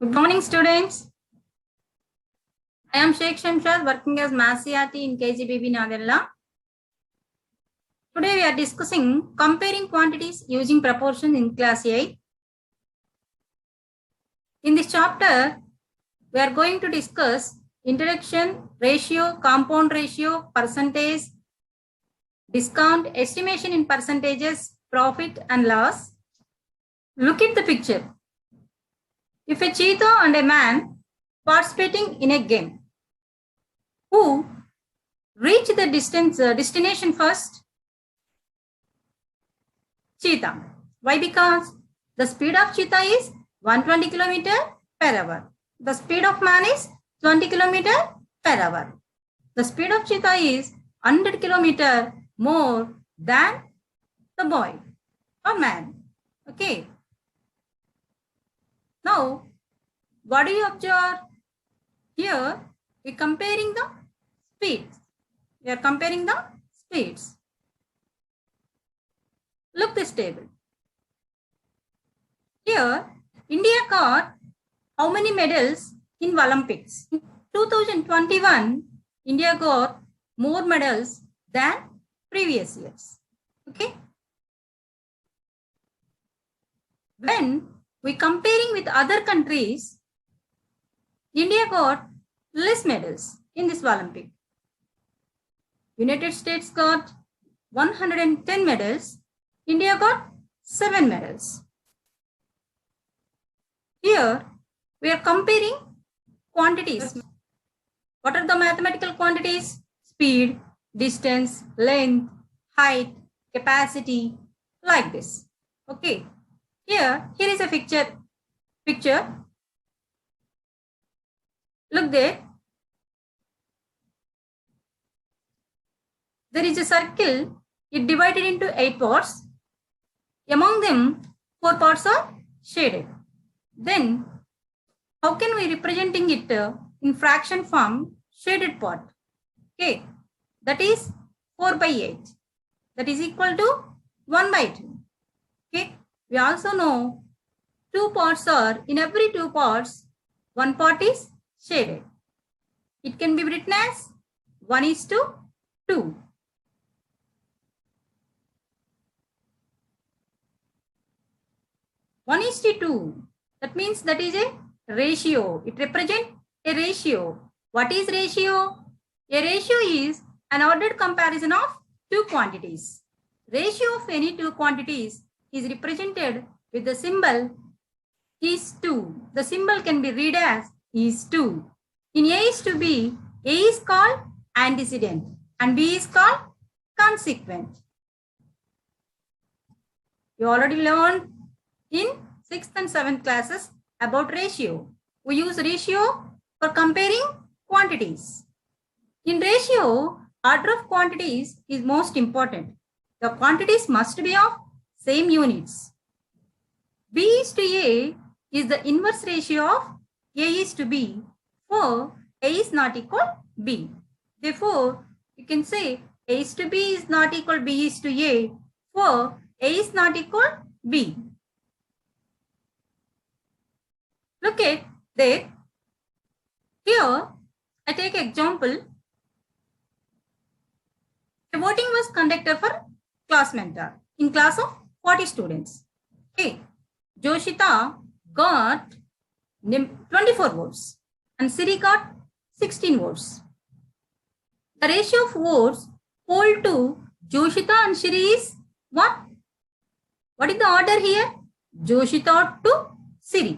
Good morning, students. I am Sheikh Shamshad, working as Maths CRT in KGBB Nagalla. Today we are discussing comparing quantities using proportion in class 8. In this chapter, we are going to discuss introduction, ratio, compound ratio, percentage, discount, estimation in percentages, profit and loss. Look at the picture. If a cheetah and a man participating in a game, who reach the destination first? Cheetah. Why? Because the speed of cheetah is 120 km/h. The speed of man is 20 km/h. The speed of cheetah is 100 km more than the boy or man. Okay. Now, what do you observe? Here, we are comparing the speeds. We are comparing the speeds. Look this table. Here, India got how many medals in Olympics? In 2021, India got more medals than previous years. Okay. When we comparing with other countries, India got less medals in this Olympic. United States got 110 medals. India got 7 medals. Here, we are comparing quantities. What are the mathematical quantities? Speed, distance, length, height, capacity, like this. Okay. Here is a picture. Look there. There is a circle. It divided into 8 parts. Among them, 4 parts are shaded. Then, how can we representing it in fraction form? Shaded part. Okay. That is 4/8. That is equal to 1/2. Okay. We also know 2 parts are, in every 2 parts, 1 part is shaded. It can be written as 1:2. 1:2. That means that is a ratio. It represents a ratio. What is ratio? A ratio is an ordered comparison of 2 quantities. Ratio of any 2 quantities is represented with the symbol is/2. The symbol can be read as is/2. In A/B, A is called antecedent and B is called consequent. You already learned in 6th and 7th classes about ratio. We use ratio for comparing quantities. In ratio, order of quantities is most important. The quantities must be of same units. B/A is the inverse ratio of A/B, for A is not equal B. Therefore, you can say A/B is not equal B/A, for A is not equal B. Look at there. Here, I take example. A voting was conducted for class mentor in class of 40 students. Okay. Joshita got 24 votes and Siri got 16 votes. The ratio of votes polled to Joshita and Siri is what? What is the order here? Joshita to Siri.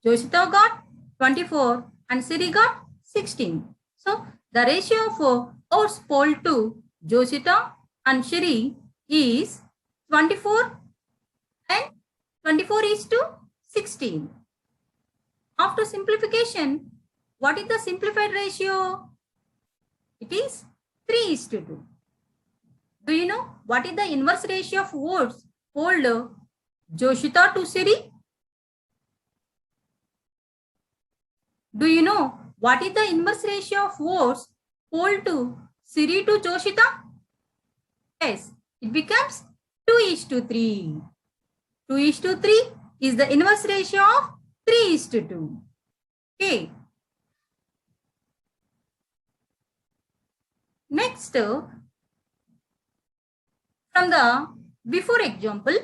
Joshita got 24 and Siri got 16. So, the ratio of votes polled to Joshita and Siri is 24 and 24:16. After simplification, what is the simplified ratio? It is 3:2. Do you know what is the inverse ratio of votes polled Joshita to Siri? Do you know what is the inverse ratio of votes polled to Siri to Joshita? Yes, it becomes 2:3. 2:3 is the inverse ratio of 3:2. Okay. Next, from the before example,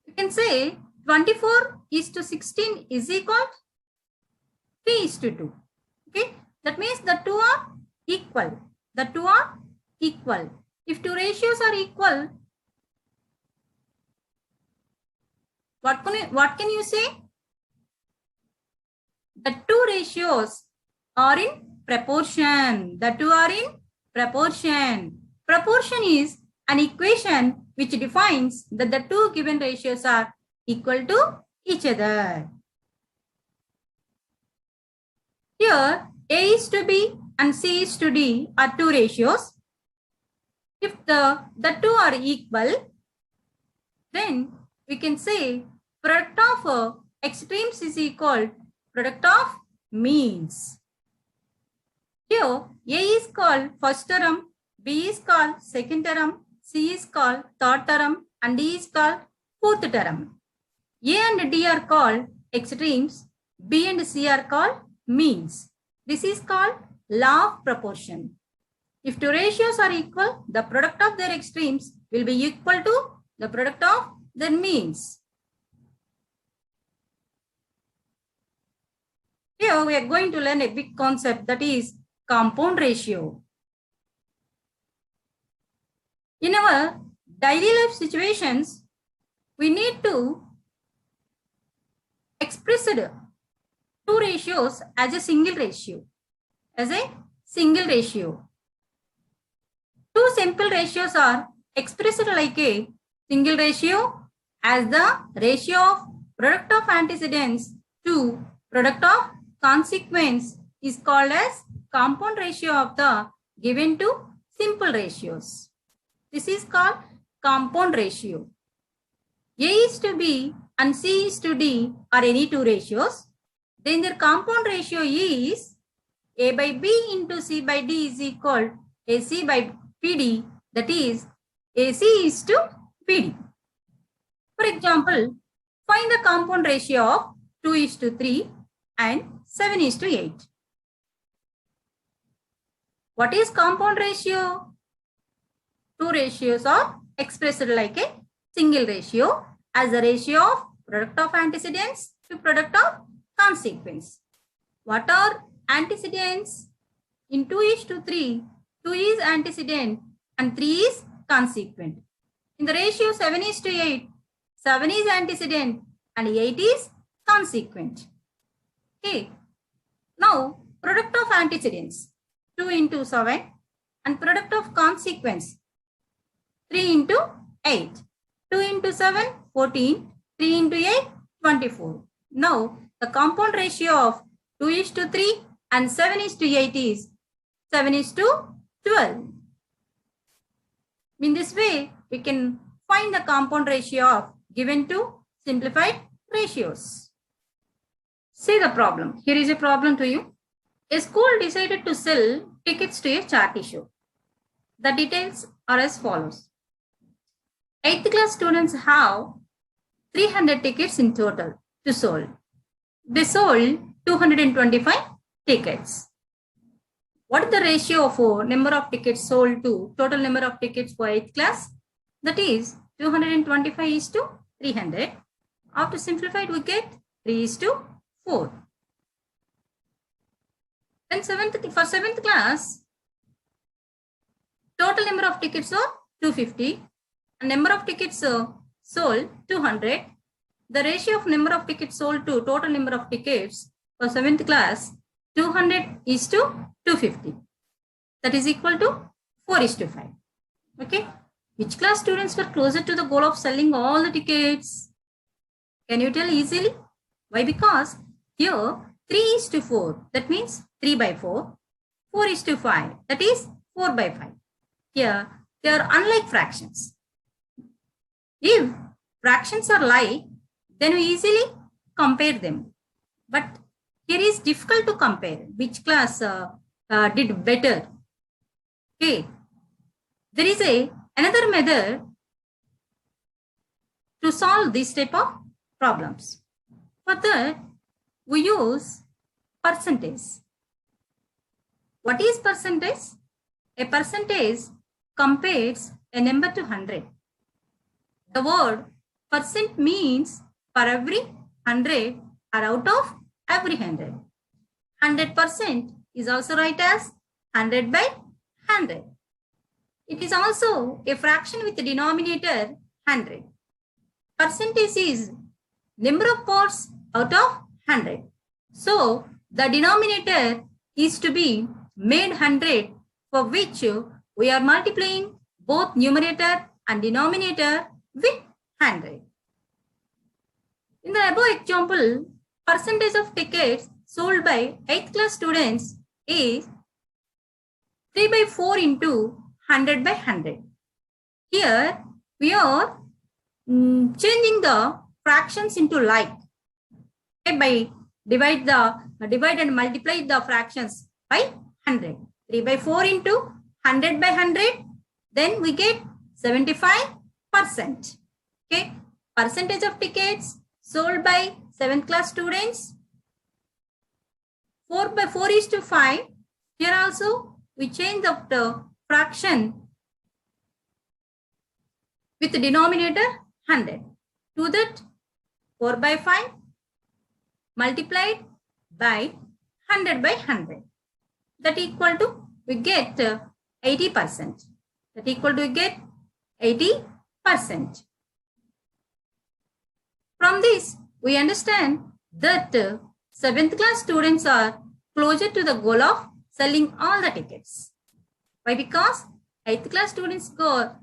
you can say 24:16 is equal 3:2. Okay, that means the two are equal. The two are equal. If two ratios are equal, what can you say? The two ratios are in proportion. The two are in proportion. Proportion is an equation which defines that the two given ratios are equal to each other. Here, A is to B and C is to D are two ratios. If the two are equal, then we can say product of extremes is equal product of means. Here, A is called first term, B is called second term, C is called third term, and D is called fourth term. A and D are called extremes, B and C are called means. This is called law of proportion. If two ratios are equal, the product of their extremes will be equal to the product of their means. Here we are going to learn a big concept, that is compound ratio. In our daily life situations, we need to express two ratios as a single ratio. Two simple ratios are expressed like a single ratio as the ratio of product of antecedents to product of consequence is called as compound ratio of the given two simple ratios. This is called compound ratio. A is to B and C is to D are any two ratios. Then their compound ratio is A by B into C by D is equal AC by PD, that is AC is to PD. For example, find the compound ratio of 2:3 and 7:8. What is compound ratio? Two ratios are expressed like a single ratio as the ratio of product of antecedents to product of consequence. What are antecedents? In 2:3, 2 is antecedent and 3 is consequent. In the ratio 7:8, 7 is antecedent and 8 is consequent. Okay. Now, product of antecedents 2 into 7 and product of consequence 3 into 8. 2 into 7, 14. 3 into 8, 24. Now, the compound ratio of 2:3 and 7:8 is 7:12. In this way, we can find the compound ratio of given two simplified ratios. See the problem. Here is a problem to you. A school decided to sell tickets to a charity show. The details are as follows. 8th class students have 300 tickets in total to sold. They sold 225 tickets. What is the ratio of number of tickets sold to total number of tickets for 8th class? That is 225 is to 300. After simplified, we get 3 is to 4. Then for 7th class, total number of tickets are 250. And number of tickets sold 200. The ratio of number of tickets sold to total number of tickets for 7th class, 200 is to 250. That is equal to 4:5. Okay. Which class students were closer to the goal of selling all the tickets? Can you tell easily? Why? Because here 3:4. That means 3 by 4. 4:5. That is 4 by 5. Here they are unlike fractions. If fractions are like, then we easily compare them. But here is difficult to compare which class did better. Okay. There is another method to solve this type of problems. For that, we use percentage. What is percentage? A percentage compares a number to 100. The word percent means for every 100 or out of every 100. 100% is also write as 100 by 100. It is also a fraction with the denominator 100. Percentage is number of parts out of 100. So the denominator is to be made 100, for which we are multiplying both numerator and denominator with 100. In the above example, percentage of tickets sold by 8th class students is 3 by 4 into 100 by 100. Here we are changing the fractions into like. By divide and multiply the fractions by 100. 3 by 4 into 100 by 100. Then we get 75%. Okay. Percentage of tickets sold by 7th class students. 4 by 4 is to 5. Here also we change the fraction with the denominator 100. To that 4 by 5 multiplied by 100 by 100. That equal to, we get 80%. That equal to, we get 80%. From this, we understand that 7th class students are closer to the goal of selling all the tickets. Why? Because 8th class students got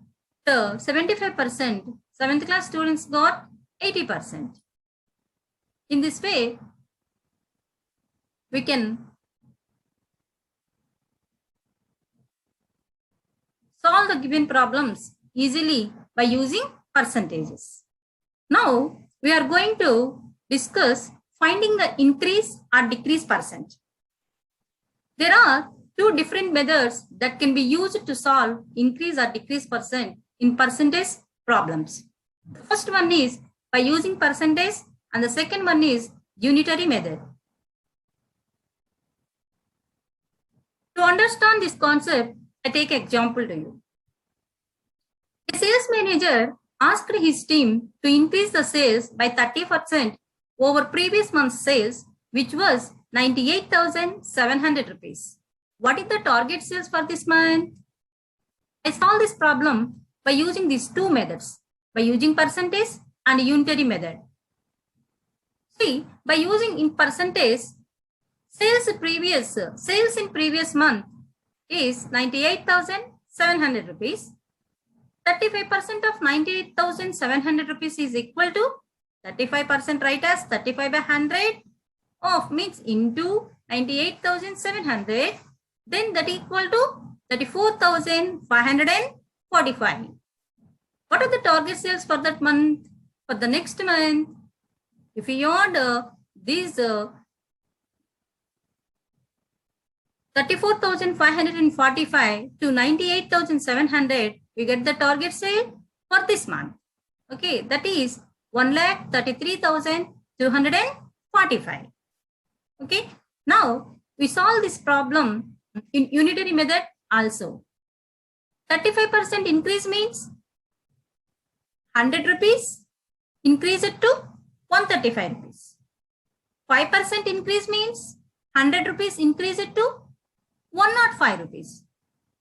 75%, 7th class students got 80%. In this way, we can solve the given problems easily by using percentages. Now, we are going to discuss finding the increase or decrease percent. There are two different methods that can be used to solve increase or decrease percent in percentage problems. The first one is by using percentage and the second one is unitary method. To understand this concept, I take an example to you. A sales manager asked his team to increase the sales by 30% over previous month's sales, which was 98,700 rupees. What is the target sales for this month? I solve this problem by using these two methods, by using percentage and unitary method. See, by using in percentage, sales in previous month is 98,700 rupees. 35% of 98,700 rupees is equal to 35%, right, as 35 by 100 of means into 98,700. Then that equal to 34,545. What are the target sales for that month? For the next month, if we add these 34,545 to 98,700, we get the target sale for this month. Okay, that is 1,33,245. Okay, now we solve this problem in unitary method also. 35% increase means 100 rupees, increase it to 135 rupees. 5% increase means 100 rupees, increase it to 105 rupees.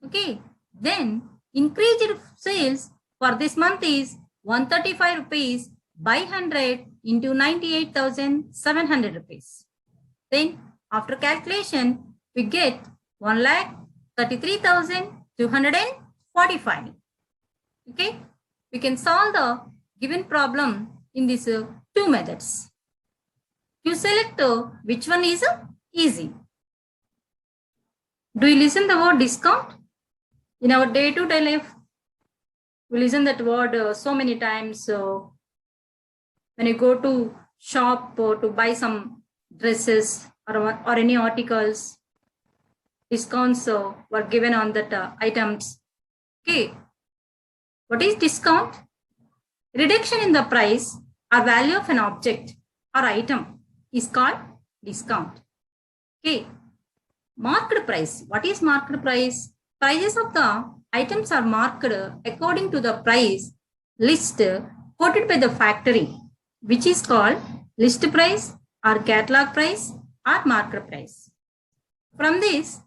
Okay, then increased sales for this month is 135 rupees by 100 into 98,700 rupees. Then after calculation, we get 1,33,245. Okay, we can solve the given problem in these two methods. You select which one is easy. Do you listen the word discount? In our day-to-day life, we listen that word so many times. So when you go to shop to buy some dresses or any articles, discounts were given on that items. Okay, what is discount? Reduction in the price or value of an object or item is called discount. Okay. Marked price. What is marked price? Prices of the items are marked according to the price list quoted by the factory, which is called list price or catalog price or marked price. From this,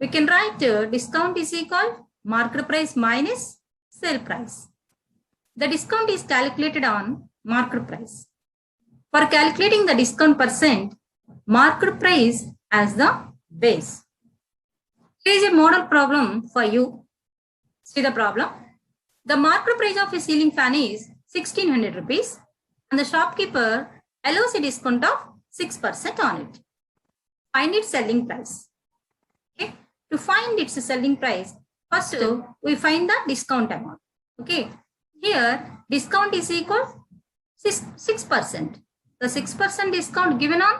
we can write discount is equal marked price minus sale price. The discount is calculated on marked price. For calculating the discount percent, marked price as the base. Here is a model problem for you. See the problem. The marked price of a ceiling fan is 1600 rupees and the shopkeeper allows a discount of 6% on it. Find its selling price. Okay. To find its selling price, first we find the discount amount. Okay. Here discount is equal 6%. The 6% discount given on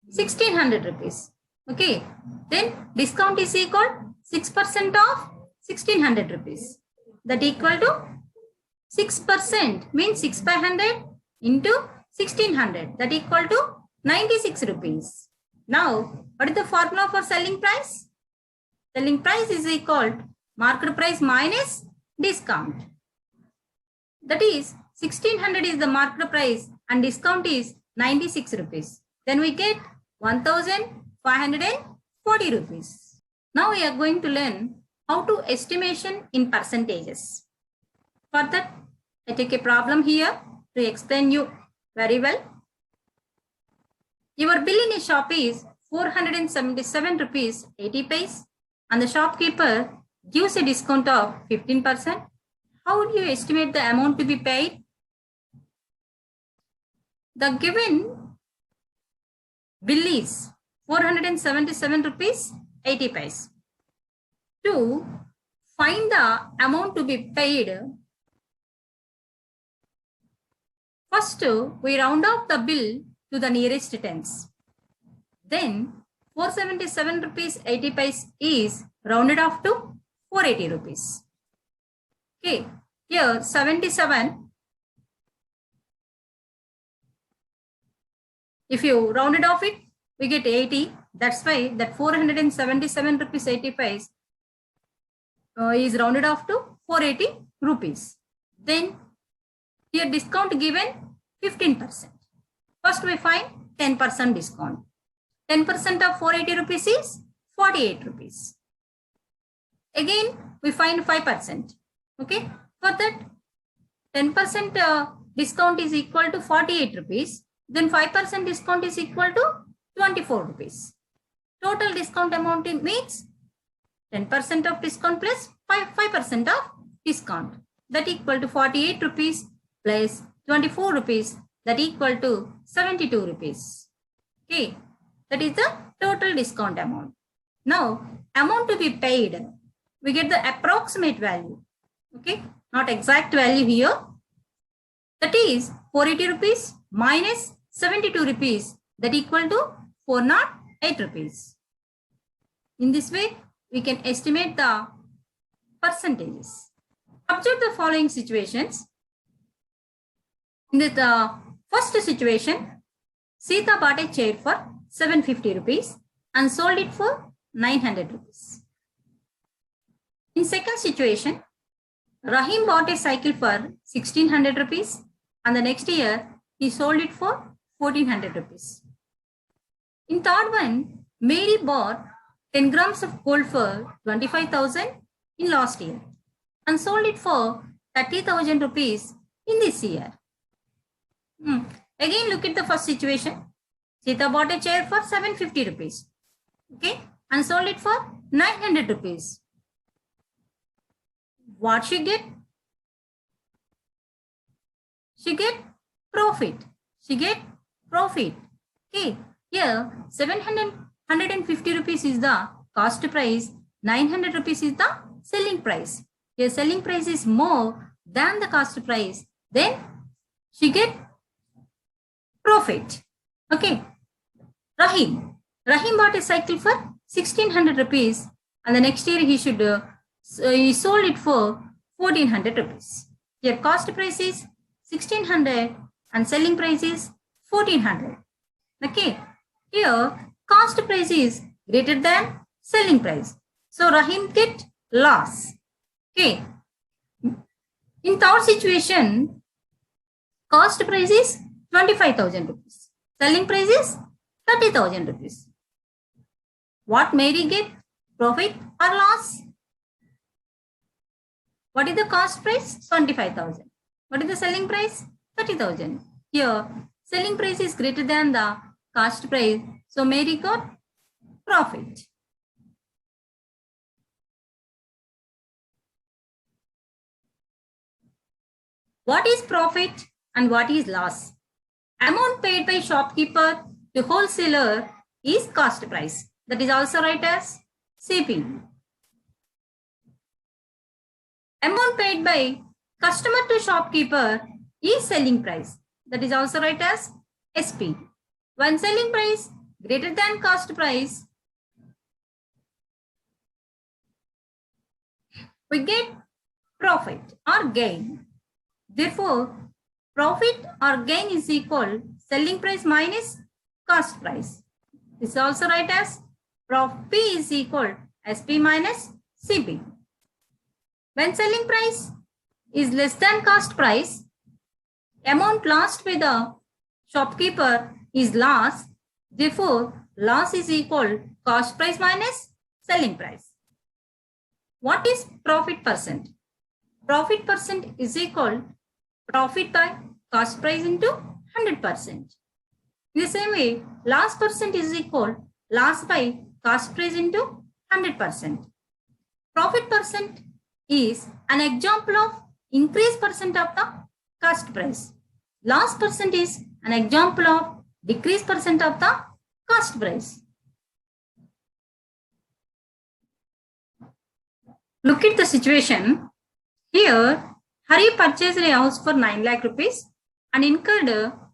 1600 rupees. Okay. Then discount is equal 6% of 1600 rupees. That equal to 6% means 6 by 100 into 1600. That equal to 96 rupees. Now, what is the formula for selling price? Selling price is equal to marked price minus discount. That is 1600 is the marked price and discount is 96 rupees. Then we get 1540 rupees. Now we are going to learn how to estimation in percentages. For that, I take a problem here to explain you very well. Your bill in a shop is 477 rupees 80 paise and the shopkeeper gives a discount of 15%. How would you estimate the amount to be paid? The given bill is 477 rupees 80 paise. To find the amount to be paid, first we round off the bill to the nearest tens. Then 477 rupees 80 paise is rounded off to 480 rupees. Okay, here 77. If you rounded off it, we get 80. That's why that 477 rupees 80 paise is rounded off to 480 rupees. Then here discount given 15%. First we find 10% discount. 10% of 480 rupees is 48 rupees. Again we find 5%. Okay, for that 10% discount is equal to 48 rupees. Then 5% discount is equal to 24 rupees. Total discount amount means 10% of discount plus 5% of discount. That equal to 48 rupees plus 24 rupees. That equal to 72 rupees. Okay. That is the total discount amount. Now, amount to be paid, we get the approximate value. Okay. Not exact value here. That is 480 rupees minus 72 rupees. That equal to 408 rupees. In this way, we can estimate the percentages. Observe the following situations. In the first situation, Sita bought a chair for 750 rupees and sold it for 900 rupees. In second situation, Rahim bought a cycle for 1600 rupees and the next year he sold it for 1400 rupees. In third one, Mary bought 10 grams of gold for 25,000 in last year and sold it for 30,000 rupees in this year. Again, look at the first situation. Sita bought a chair for 750 rupees. Okay, and sold it for 900 rupees. What she get? She get profit. She get profit. Okay, here 150 rupees is the cost price, 900 rupees is the selling price. Here selling price is more than the cost price, then she get profit. Okay. Rahim bought a cycle for 1600 rupees and the next year he sold it for 1400 rupees. Here cost price is 1600 and selling price is 1400. Okay, here cost price is greater than selling price. So Rahim get loss. Okay, in third situation, cost price is 25,000 rupees. Selling price is 30,000 rupees. What Mary get? Profit or loss? What is the cost price? 25,000. What is the selling price? 30,000. Here, selling price is greater than the cost price. So Mary got profit. What is profit and what is loss? Amount paid by shopkeeper to wholesaler is cost price. That is also written as CP. Amount paid by customer to shopkeeper is selling price. That is also written as SP. When selling price greater than cost price, we get profit or gain. Therefore, profit or gain is equal selling price minus cost price. This is also written as P is equal SP minus CP. When selling price is less than cost price, amount lost by the shopkeeper is loss. Therefore, loss is equal cost price minus selling price. What is profit percent? Profit percent is equal profit by cost price into 100%. In the same way, loss percent is equal loss by cost price into 100%. Profit percent is an example of increase percent of the cost price. Loss percent is an example of decrease percent of the cost price. Look at the situation. Here, Hari purchased a house for 9 lakh rupees and incurred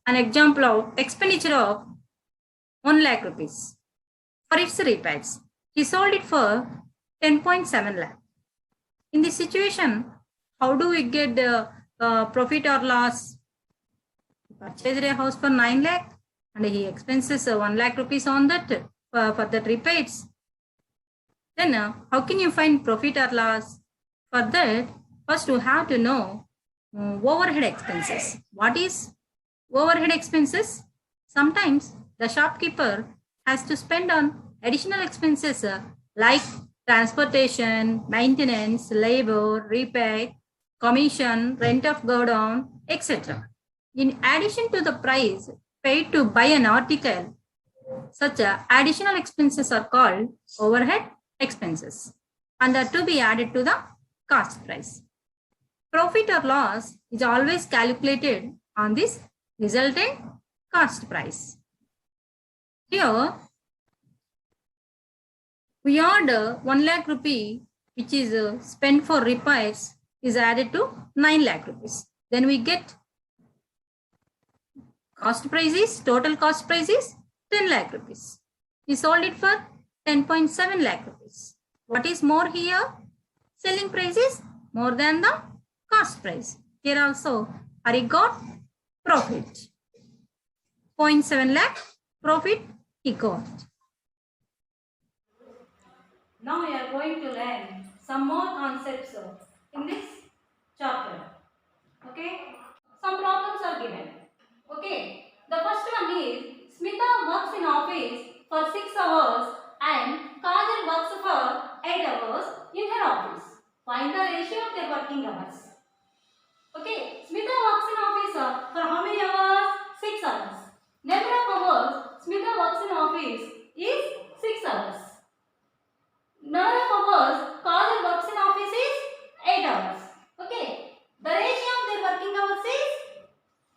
an example of expenditure of 1 lakh rupees for its repairs. He sold it for 10.7 lakh. In this situation, how do we get profit or loss? He purchased a house for 9 lakh and he expenses 1 lakh rupees on that for that repairs. Then how can you find profit or loss? For that, first you have to know overhead expenses. What is overhead expenses? Sometimes the shopkeeper has to spend on additional expenses like transportation, maintenance, labor, repair, commission, rent of godown, etc. In addition to the price paid to buy an article, such additional expenses are called overhead expenses and are to be added to the cost price. Profit or loss is always calculated on this resultant cost price. Here, we add 1 lakh rupee, which is spent for repairs, is added to 9 lakh rupees. Then we get cost price is, total cost price is 10 lakh rupees. We sold it for 10.7 lakh rupees. What is more here? Selling price is more than the cost price. Here also, Hari got profit. 0.7 lakh profit he got. Now we are going to learn some more concepts in this chapter. Okay? Some problems are given. Okay? The first one is Smita works in office for 6 hours and Kajal works for 8 hours in her office. Find the ratio of their working hours. Okay? Smita works in office for how many hours? 6 hours. Number of hours Smita works in office is 6 hours. Number of hours Kajal works in office is 8 hours. Okay? The ratio of their working hours is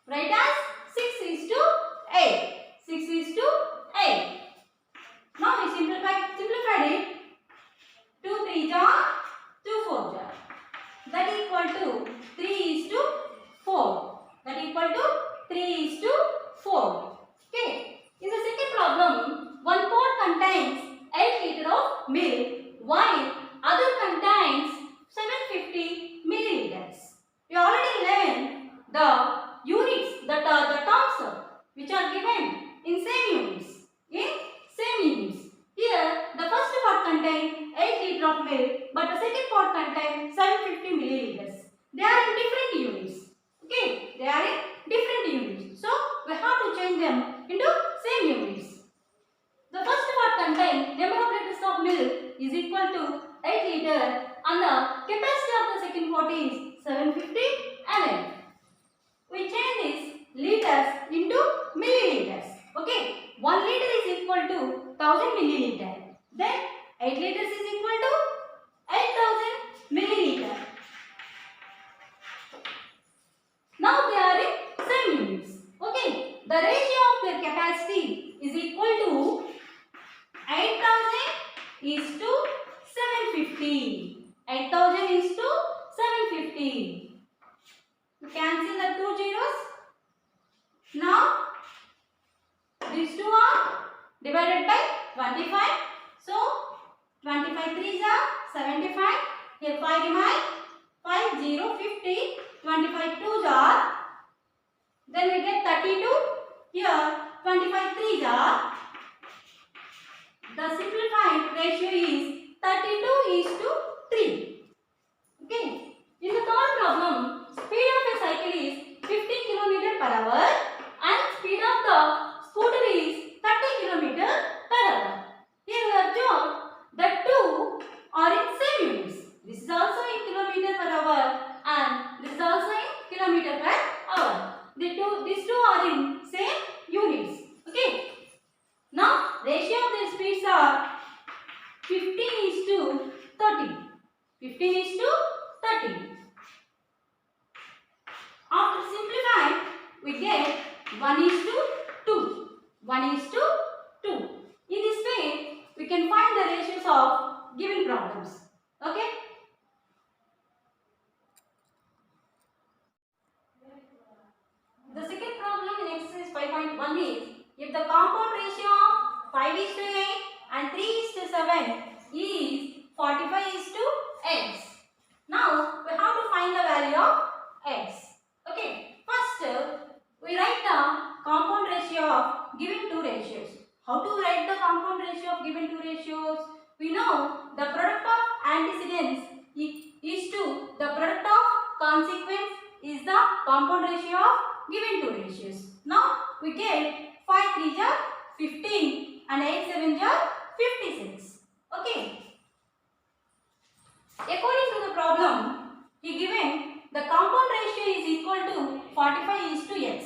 write as 6:8. 6:8. Now we simplified it. 2 3 are 2 4 are. That equal to 3:4. That equal to 3:4. Okay. In the second problem, one pot contains 8 liters of milk while other contains 750 milliliters. We already learned the units, the terms which are given in in same units. In same units. Here, the first pot contains 8 liters of milk, but the second pot contains 750 milliliters. They are in different units. Okay, they are in different units. So, we have to change them into same units. The first pot contains number of liters of milk is equal to 8 liters and the capacity of the second pot is 750 ml. We change this liters into milliliters. Okay, 1 liter is equal to 1000 milliliters. Then 8 liters is equal to 8000 milliliters. Now they are in same units. Okay, the ratio of their capacity is equal to 8000 is to 750. 8000 is to 750. You cancel the two zeros. Now these two are divided by 25. So 25 threes are 75. Here 5 remain. 5 0 50. 25 twos are. Then we get 32. Here 25 threes are. The simplified ratio is 32 is to 3. Okay. In the third problem, speed of a cycle is 15 km per hour and speed of the scooter is 30 km per hour. Here we observe that two are in same units. This is also in km per hour and this is also in km per hour. These two are in same units. Okay. Now, ratio of their speeds are 15 is to 30. 15 is to 30. After simplifying, we get 1 is to 2. 1 is to 2. In this way, we can find the ratios of given problems. Okay? The second problem in exercise 5.1 is, if the compound ratio of 5 is to 8 and 3 is to 7 is 45 is to x. Now, we have to find the value of x. Okay, first we write the compound ratio of given two ratios. How to write the compound ratio of given two ratios? We know the product of antecedents is to the product of consequence is the compound ratio of given two ratios. Now, we get 5 3s are 15 and 8 7s are 56. Okay. According to the problem, he given the compound ratio is equal to 45 is to x.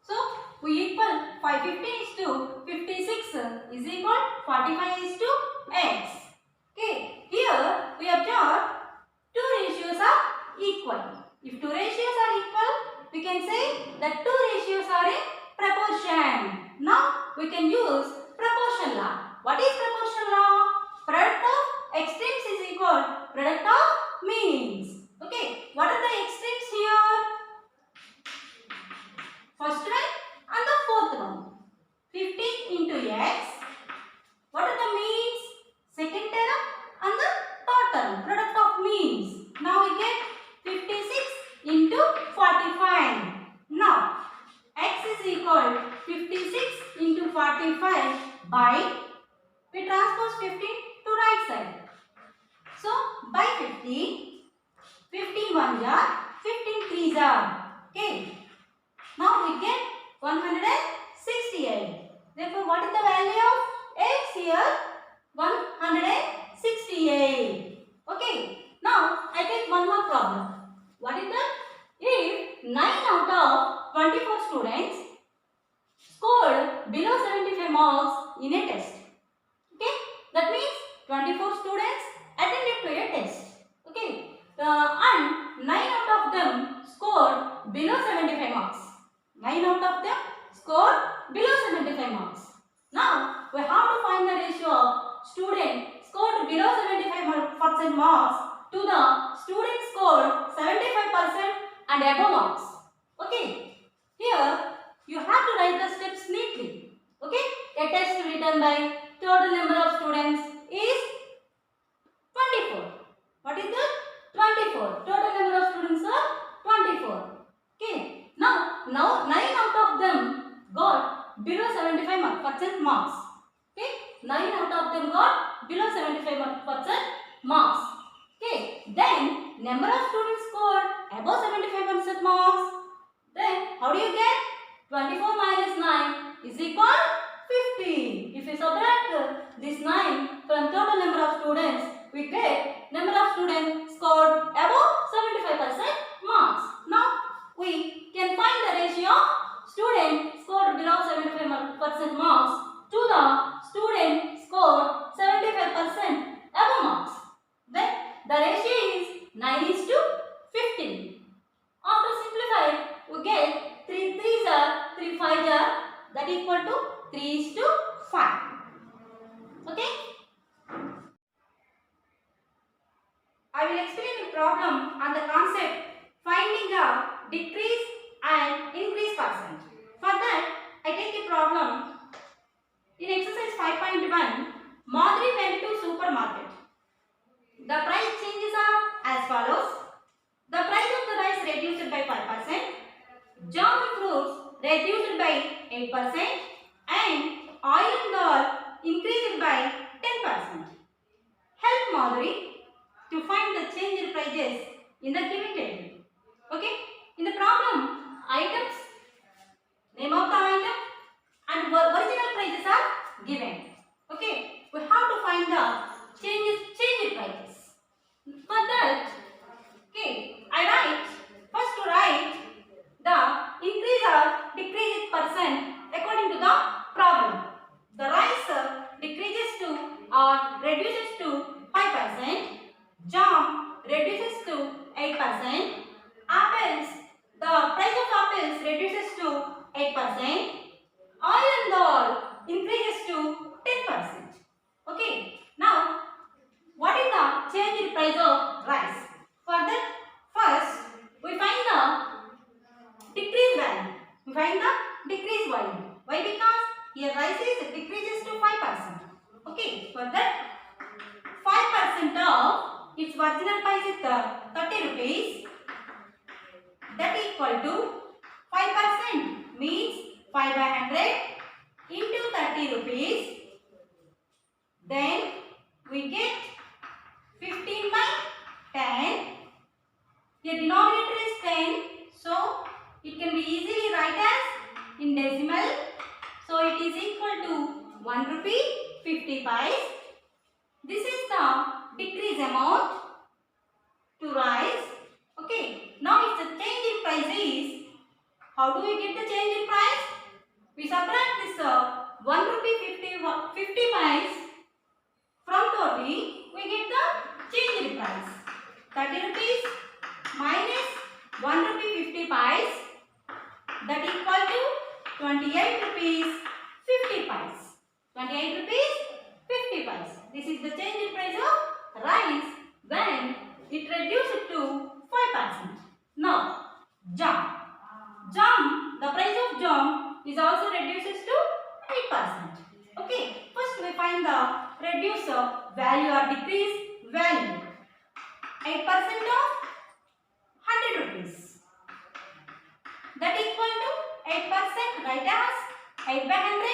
So, we equal 515 is to 56 is equal 45 is to x. Okay. Here we observe two ratios are equal. If two ratios are equal, we can say that two ratios are in proportion. Now, we can use proportion law. What is proportion law? Product of extremes is equal product of means. Okay, what are the extremes here? First one and the fourth one. 15 into x. What are the means? Second term and the third term. Product of means. Now we get 56 into 45. Now, x is equal 56 into 45 by, we transpose 15 to right side. So, by 50, 15 1s are, 15 3s are. Okay. Now we get 168. Therefore, what is the value of x here? 168. Okay. Now, I take one more problem. What is that? If 9 out of 24 students scored below 75 marks in a test. Okay. That means 24 students attended to a test. Okay. And 9 out of them scored below 75 marks. 9 out of them scored below 75 marks. Now, we have to find the ratio of student scored below 75% marks to the student scored 75% and above marks. Okay. Here, you have to write the steps neatly. Okay. A test written by total number of students is 24. What is that? 24. Total number of students are 24. Okay. Now 9 out of them got below 75 75% marks. Okay, 9 out of them got below 75% marks. Okay, then number of students scored above 75% marks. Then how do you get 24 minus 9 is equal 50. If you subtract this 9 from total number of students, we get number of students scored above 75% marks. Now we can find the ratio of student scored below 75% marks to the student scored 75% above marks. Then the ratio is 9:15. After simplifying, we get 3 3s are 3 5s are that equal to 3:5. Okay? I will explain a problem on the concept finding a decrease and increase percent. For that, I take a problem in exercise 5.1. Madhuri went to supermarket. The price changes are as follows. The price of the rice reduced by 5%, jam and fruits reduced by 8%, and oil and dal increased by 10%. Help Madhuri to find the change in prices in the given table. Okay? In the problem, items, name of the item, and original prices are given. Okay? We have to find the change in prices. For that, okay, first to write the increase or decrease percent according to the problem. The rice decreases to or reduces to 5%, jam reduces to 8%, apples, the price of apples reduces to 8%, oil and dal increases to 10%. Okay, now what is the change in price of rice? For that, first we find the decrease value. We find the decrease value. Why? Because here rice is decreases to 5%. Okay, for that 5% of its original price is 30 rupees. That equal to 5% means 5 by 100 into 30 rupees. Then we get 15 by 10. The denominator is 10. So it can be easily write as in decimal. So it is equal to 1 rupee 50 paise. This is the decrease amount to rice. Okay. Now if the change in price is, how do we get the change in price? We subtract this 1 rupee 50 paise from 30. We get the change in price. 30 rupees minus 1 rupee 50 paise, that equal to 28 rupees 50 paise. 28 rupees 50 paise. This is the change in price of rice when it reduced to 5%. Now, jam. The price of jam is also reduces to 8%. Okay, first we find the reduce value or decrease value. 8% of 100 rupees. That equal to 8%, write as 8 by 100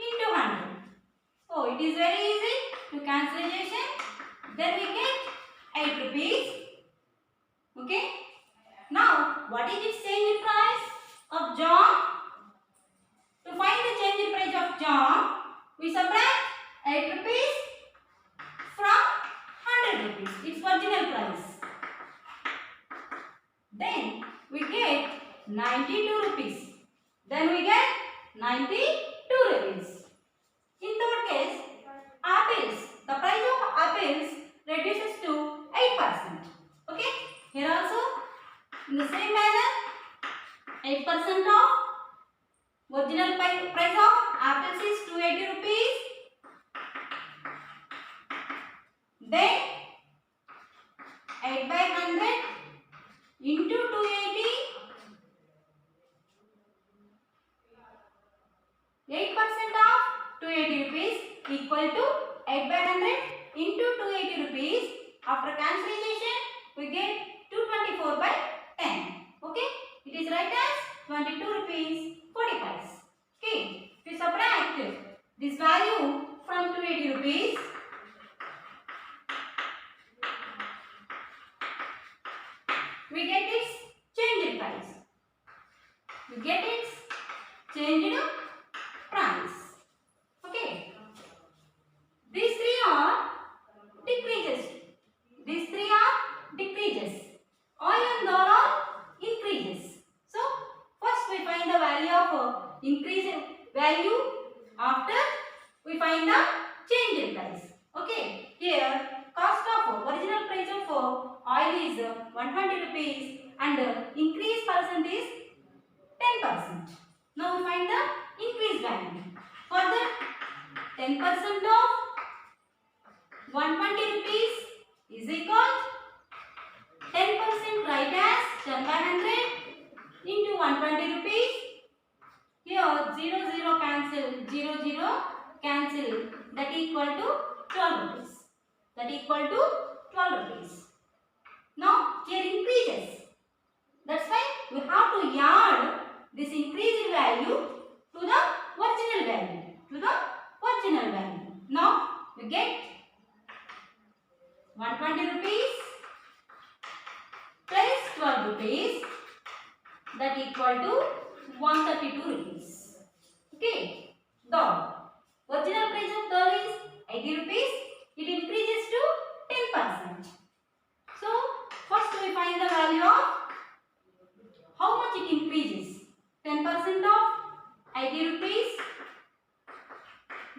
into 100. So it is very easy to cancellation. Then we get 8 rupees. Okay. Now what is its change in price of jam? To find the change in price of jam, we subtract 8 rupees from 100 rupees, its original price. Then we get 92 rupees. Then we get 92 rupees. In third case, apples. The price of apples reduces to 8%. Okay. Here also, in the same manner, 8% of original price of apples is 280 rupees. Then 8 by 100 into 280. 8% of 280 rupees equal to 8 by 100 into 280 rupees. After cancellation, we get 224 by 10. Okay, it is right as 22 rupees 40 paise. Okay, if you subtract rupees. We get its changed price. We get its changed price. Okay. These three are decreases. These three are decreases. Oil and dollar are increases. So first we find the value of increase value. After we find the change in price. Okay. Here cost of original price of oil is 120 rupees and increase percent is 10%. Now we find the increase value. For that 10% of 120 rupees is equal 10% write as 10 by 100 into 120 rupees. Here 0 cancel, 0 cancel, that equal to 12 rupees. That equal to 12 rupees. Now here increases. That's why we have to add this increased value to the original value. To the original value. Now we get 120 rupees plus 12 rupees, that equal to 132 rupees. Okay. The original price of dal is 80 rupees. It increases to 10%. So first we find the value of how much it increases. 10% of 80 rupees.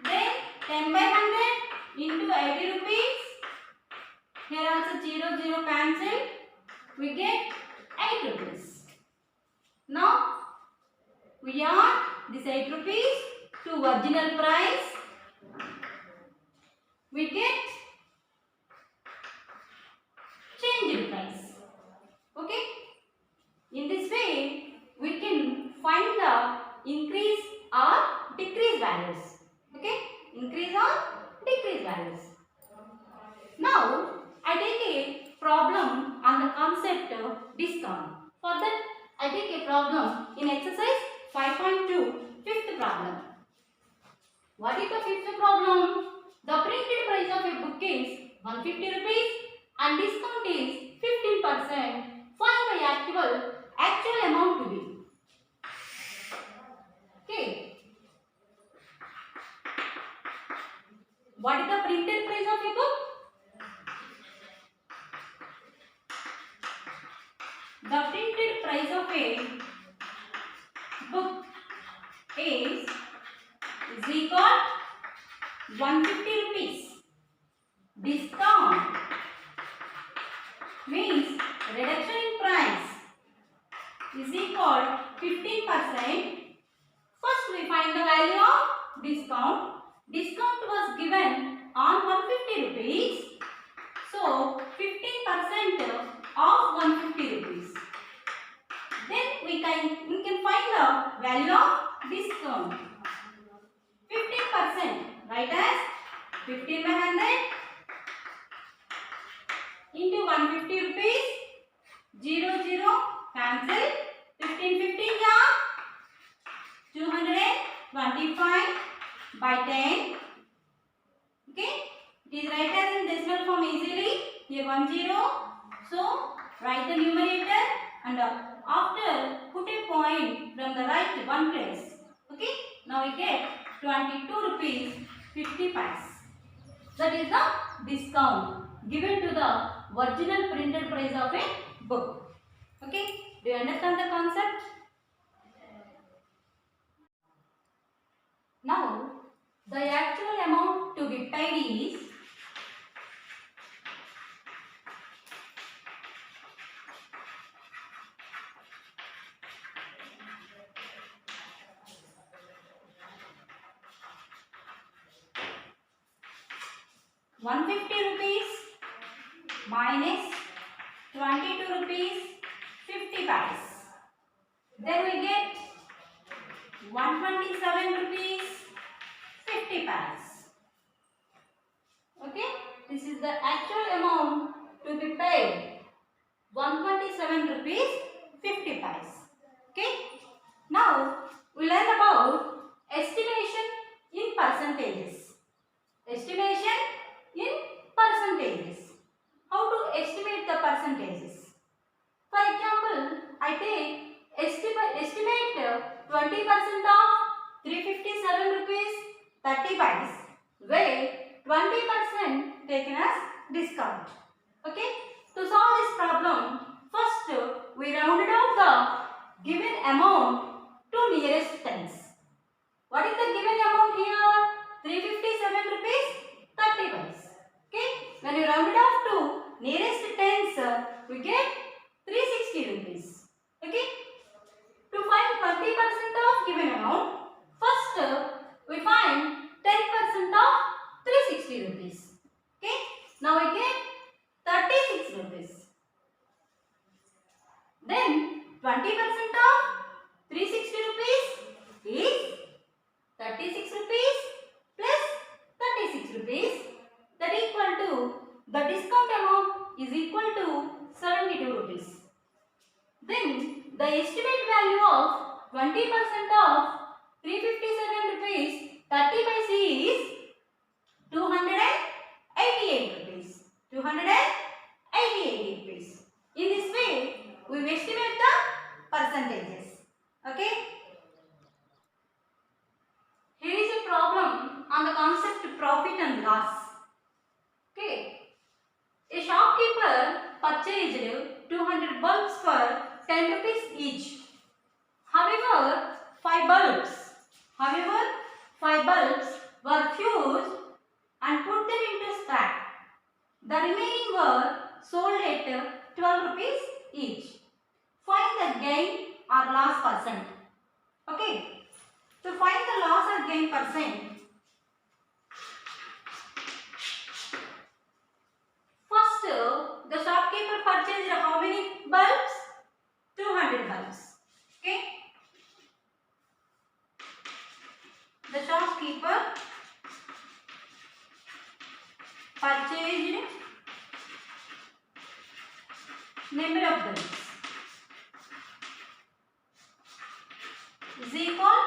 Then 10 by 100 into 80 rupees. Here also 0 cancel. We get 8 rupees. Now we add this 8 rupees to original price. We get change price. Okay. In this way we can find the increase or decrease values. Okay. Increase or decrease values. Now I take a problem on the concept of discount. For that I take a problem in exercise 5.2, fifth problem. What is the fifth problem? The printed price of a book is 150 rupees and discount is 15%. Find the actual amount to be. Okay. What is the printed price of a book? The printed price of a book is equal 150 rupees. Discount means reduction in price is equal 15%. First we find the value of discount. Discount was given on 150 rupees. So 15% of 150 rupees. Then we can find the value of discount. 15%, write as 15 by 100 into 150 rupees. 0 cancel. 15 are 225 by 10. Okay. It is write as in decimal form easily. Here 10. So write the numerator and after put a point from the right one place. Okay. Now we get 22 rupees 50 paise. That is the discount given to the original printed price of a book. Okay. Do you understand the concept? Now the actual amount to be paid is ₹150 minus 22 rupees 50 paise. Then we get 127 rupees 50 paise. Okay, this is the actual amount to be paid, 127 rupees 50 paise. Okay, now we learn about estimation in percentages. Estimation 20% of 357 rupees 30 paise, where 20% taken as discount. Okay, to solve this problem, first we rounded off the given amount to nearest tens. What is the given amount here? 357 rupees 30 paise. Okay, when you round it off to nearest tens, we get 360 rupees. Okay, to find 20% of given amount, first we find 10% of 360 rupees. Okay, now we get 36 rupees. Then 20% of 360 rupees is 36 rupees plus 36 rupees, that equal to the discount amount is equal to 72 rupees. Then the estimate value of 20% of 357 rupees 30 paise is 288 rupees. 288 rupees. In this way, we will estimate the percentages. Okay. Here is a problem on the concept profit and loss. Okay. A shopkeeper purchased 200 bulbs for 10 rupees each. However, 5 bulbs were fused and put them into scrap. The remaining were sold at 12 rupees each. Find the gain or loss percent. Okay. To find the loss or gain percent, first the shopkeeper purchased how many bulbs? 200 bulbs. Okay. The shopkeeper purchased number of bulbs is equal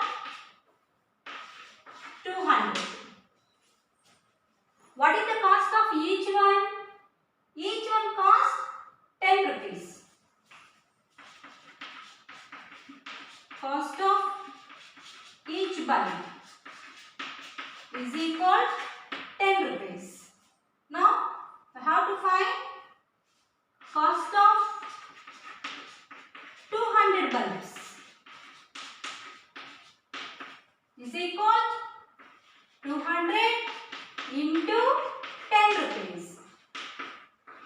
200. What is the cost of each one? Each one cost 10 rupees. Cost of each bulb is equal 10 rupees. Now, how to find cost of 200 bulbs is equal 200 into 10 rupees.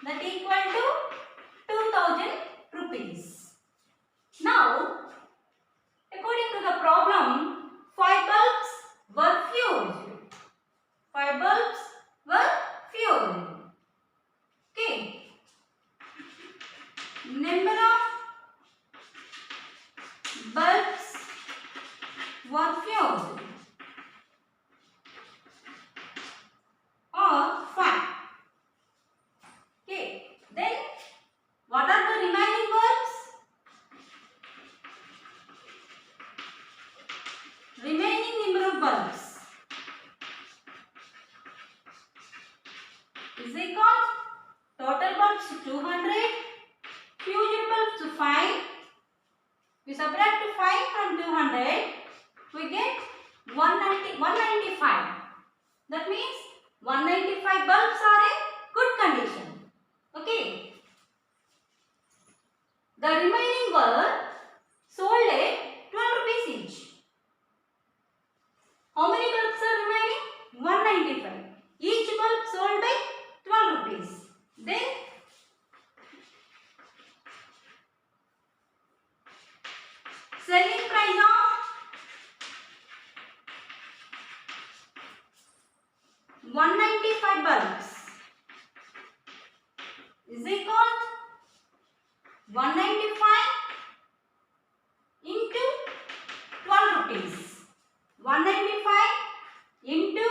That equal to 2000 rupees. Now, according to the problem, 5 bulbs were fused. 5 bulbs were fused. Okay. Number of bulbs were fused or 5. Okay. Then what are the remaining bulbs? Remaining number of bulbs is equal total bulbs 200, fused bulbs 5. We subtract 5 from 200, we get 195. That means 195 bulbs are in good condition. Okay. The remaining were sold at 12 rupees each. How many bulbs are remaining? 195. Each bulb sold by 12 rupees. Then selling price of 195 bulbs is equal to 195 into 12 rupees. 195 into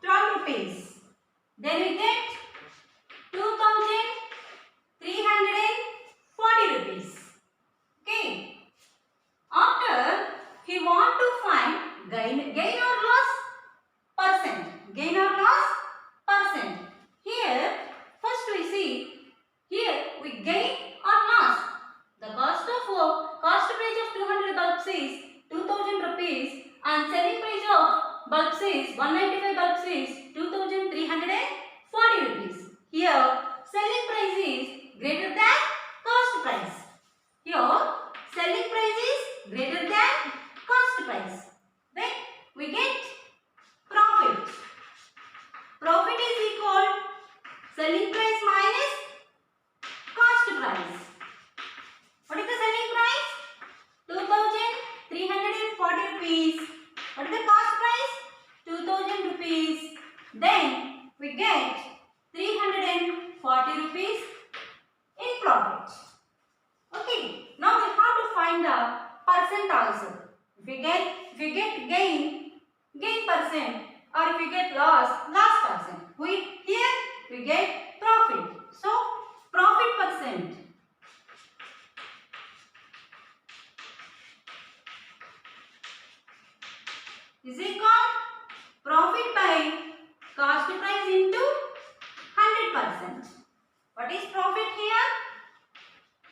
12 rupees. Then we get 2340 rupees. Okay. After he want to find gain or loss percent. Gain or loss percent. Here first we see, here we gain or loss. The cost price of 200 bulbs is 2000 is 195 bulbs is 2340 rupees. Here selling price is greater than cost price. Here selling price is greater than cost price. Then we get profit. Profit is equal selling price minus cost price. What is the selling price? 2340 rupees. What is the cost price? 2000 rupees. Then we get 340 rupees in profit. Okay. Now we have to find the percent also. If we get gain percent, or if we get loss percent. Here we get profit. So profit percent is equal profit by cost price into 100%. What is profit here?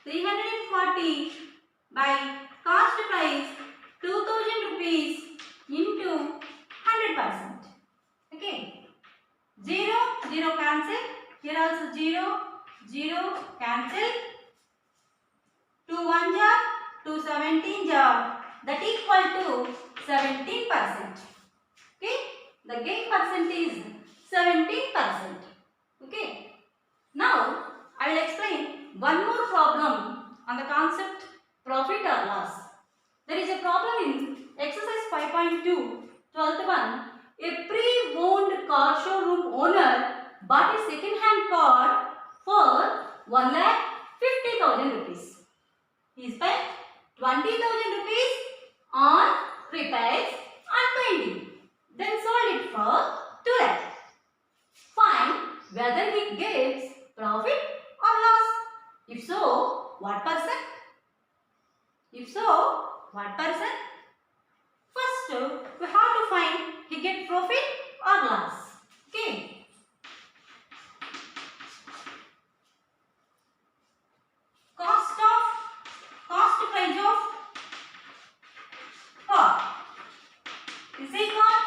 340 by cost price 2000 rupees into 100%. Okay. 0 cancel. Here also 0 cancel. 2 1 jar, 2 17 jar. That equal to 17%. Okay. The gain percent is 17%. Okay. Now I will explain one more problem on the concept profit or loss. There is a problem in exercise 5.2, 12th one. A pre-owned car showroom owner bought a second-hand car for 1,50,000 rupees. He spent 20,000 rupees on repairs and painting. Then sold it for 2 lakh. Find whether he gets profit or loss. If so, what percent? If so, what percent? First, we have to find he get profit or loss. Okay. Cost price of car is equal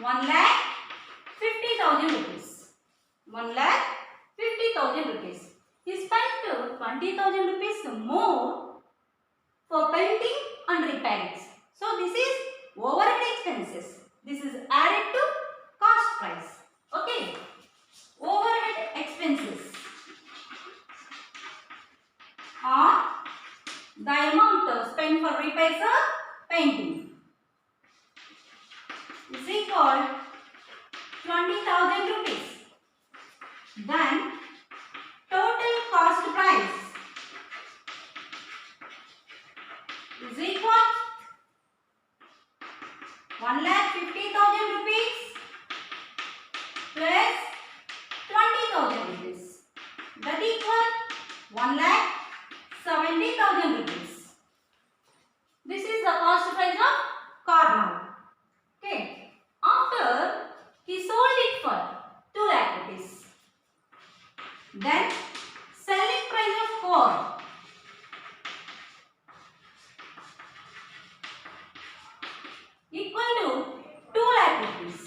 1,50,000 rupees. 1,50,000 rupees. He spent 20,000 rupees more for painting and repairs. So this is overhead expenses. This is added to cost price. Okay. Overhead expenses are the amount spent for repairs or painting is equal 20,000 rupees. Then total cost price is equal 1,50,000 rupees plus 20,000 rupees. That equal 1,70,000 rupees. This is the cost price of car now. Okay. After he sold it for 2 lakh rupees. Then selling price of car equal to 2 lakh rupees.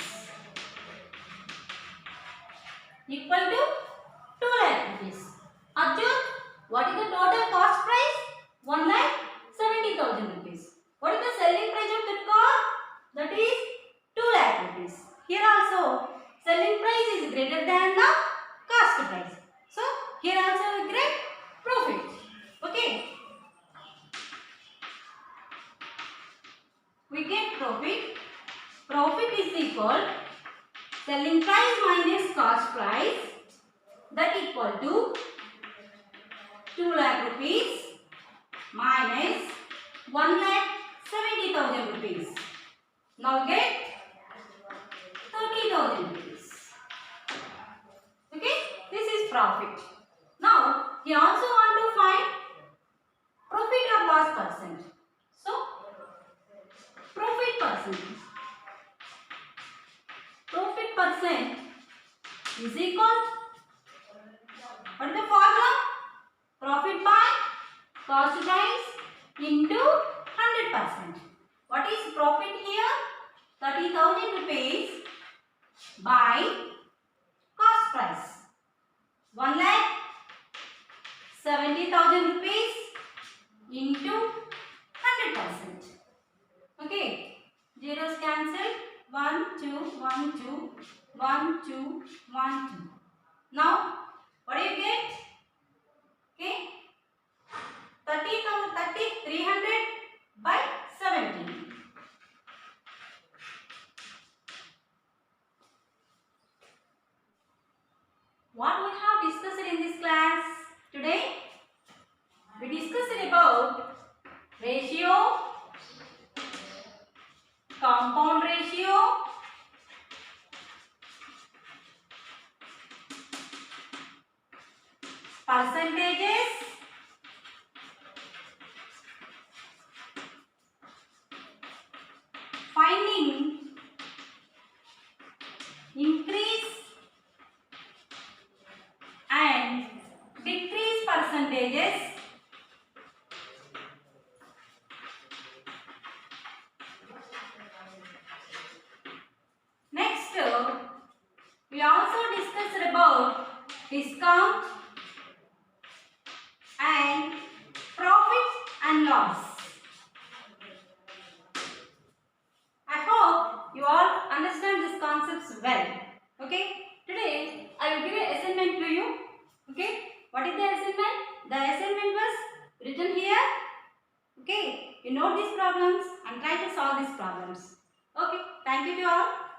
Equal to 2 lakh rupees. Arjun, what is the total cost price? 1,70,000 rupees. What is the selling price of that car? That is 2 lakh rupees. Here also selling price is greater than the cost price. So here also we get profit. Okay. We get profit. Profit is equal selling price minus cost price. That equal to 2 lakh rupees minus 1,70,000 rupees. Now get 30,000 rupees. Okay, this is profit. Now he also want to find profit or loss percent. So profit percent. Profit percent is equal. What is the formula? Profit by cost price into 100%. What is profit here? 30,000 rupees by cost price. 1,70,000 rupees into 100%. Okay. Zeros cancel. 1, 2, 1, 2, 1, 2, 1, 2. Now, what do you get? Okay. 300 by 70. What we have discussed in this class today? We discussed about ratio, compound ratio, percentages, finding increase and decrease percentages, next we also discussed about discount and profit and loss. I hope you all understand these concepts well. Okay, today I will give an assignment to you. Okay, what is the assignment? The assignment was written here. Okay, you note these problems and try to solve these problems. Okay, thank you to all.